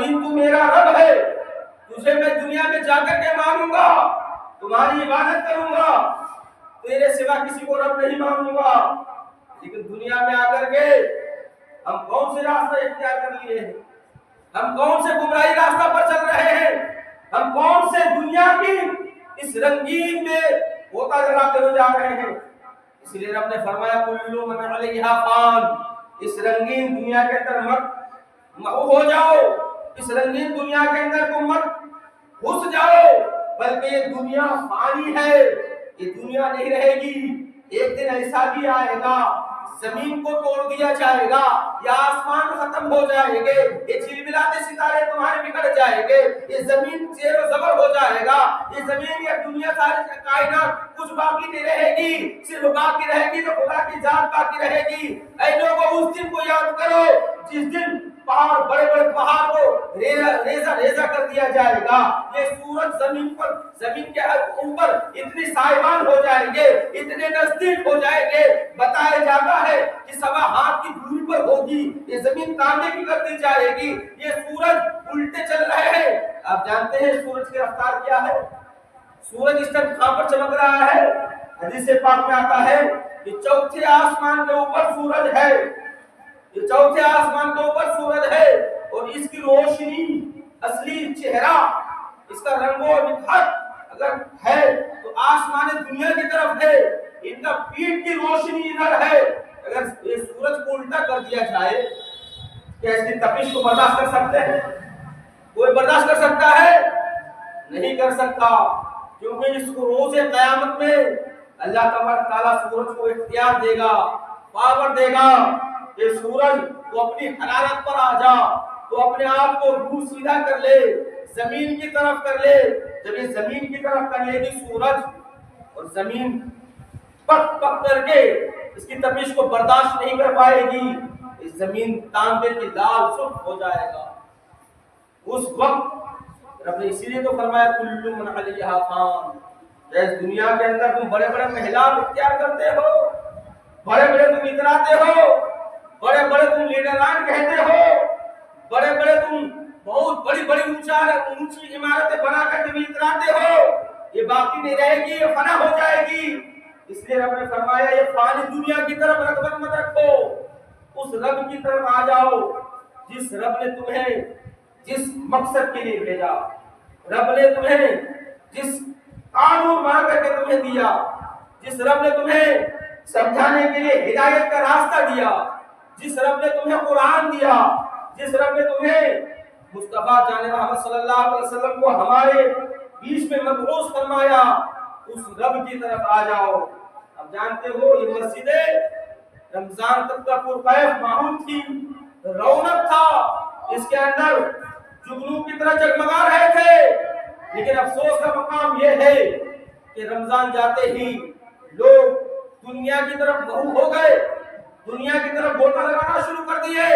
زمین تو میرا رب ہے، تجھے میں دنیا میں جا کر کے مانوں گا، تمہاری عبادت کروں گا، تیرے سوا کسی کو رب نہیں مانوں گا۔ لیکن دنیا میں آ کر کے ہم کون سے راستہ اختیار کر لیے ہیں، ہم کون سے گمراہی راستہ پر چل رہے ہیں، ہم کون سے دنیا کی اس رنگین میں ہوتا جلاتے ہوئے جا رہے ہیں۔ اس لیے رب نے فرمایا کل من علیہا فان، اس رنگین دنیا کے اندر مت ہو جاؤ، اس رنگین دنیا کے اندر تم مت گھس جاؤ، بلکہ یہ دنیا فانی ہے، یہ دنیا نہیں رہے گی۔ ایک دن ایسا بھی آئے گا زمین کو توڑ دیا جائے گا، یا آسمان ختم ہو جائے گے، یہ چلبلاتے ستارے تمہارے بکھر جائیں گے، یہ زمین زیر و زبر ہو جائے گا، یہ زمین یا دنیا ساری کائنات کچھ باقی نہیں رہے گی، صرف باقی رہے گی تو خدا کی ذات باقی رہے گی۔ اے لوگوں اس دن کو یاد کرو جس دن پہاڑ بڑے بڑے پہاڑ کو ریزہ ریزہ کر دیا جائے گا، یہ سورج زمین پر زمین کے اوپر اتنی سائبان ہو جائیں گے، اتنے نزدیک ہو جائیں گے، بتایا جاتا ہے کہ سوا ہاتھ کی دوری پر ہوگی، یہ زمین تانبے کی کر دی جائے گی، یہ سورج الٹے چل رہے ہیں۔ آپ جانتے ہیں سورج کی رفتار کیا ہے؟ سورج اس طرح کہاں پر چمک رہا ہے؟ حدیث پاک میں آتا ہے کہ چوتھے آسمان کے اوپر سورج ہے، یہ چوتھے آسمان کے اوپر سورج ہے، اور اس کی روشنی اصلی چہرہ، اس کا رنگ و نکھت اگر ہے تو آسمان دنیا کی طرف ہے، ان کا پیٹ کی روشنی ادھر ہے۔ اگر یہ سورج کو الٹا کر دیا جائے کیا اس کی تپش کو برداشت کر سکتے ہیں؟ کوئی برداشت کر سکتا ہے؟ نہیں کر سکتا، کیونکہ اس کو روز قیامت میں اللہ تبارک تعالیٰ سورج کو اختیار دے گا، پاور دے گا کہ سورج تو اپنی حرارت پر آ جا، تو اپنے آپ کو روح سیدھا کر لے، زمین کی طرف کر لے۔ جب یہ زمین کی طرف کر لے گی سورج، اور زمین پک پک کر کے اس کی تپش کو برداشت نہیں کر پائے گی، اس زمین تانبے کی لال سرخ ہو جائے گا۔ اس وقت رب نے اسی لیے تو فرمایا کل من علیہا فان، اس دنیا کے اندر تم بڑے بڑے محلات اختیار کرتے ہو، بڑے بڑے تم اتراتے ہو، بڑے بڑے تم لیڈران کہتے ہو، بڑے بڑے تم بہت بڑی بڑی اونچی عمارتیں بنا کر تم اتراتے ہو، یہ باقی نہیں رہے گی، یہ فنا ہو جائے گی۔ اس لیے رب نے فرمایا یہ فانی دنیا کی طرف رغبت مت رکھو، اس رب کی طرف آ جاؤ جس رب نے تمہیں جس مقصد کے لیے بھیجا، رب نے تمہیں جس قانون مان کر کے تمہیں دیا، جس رب نے تمہیں سمجھانے کے لیے ہدایت کا راستہ دیا، جس رب نے تمہیں قرآن دیا، جس رب نے تمہیں مصطفیٰ جان محمد صلی اللہ علیہ وسلم کو ہمارے بیچ میں مبعوث فرمایا، اس رب کی طرف آ جاؤ۔ اب جانتے ہو یہ مسجدیں رمضان تک کا پرکیف ماحول تھی، رونق تھا، اس کے اندر جگنو کی طرح جگمگا رہے تھے، لیکن افسوس کا مقام یہ ہے کہ رمضان جاتے ہی لوگ دنیا کی طرف منہ ہو گئے، دنیا کی طرف گوتا لگانا شروع کر دیے۔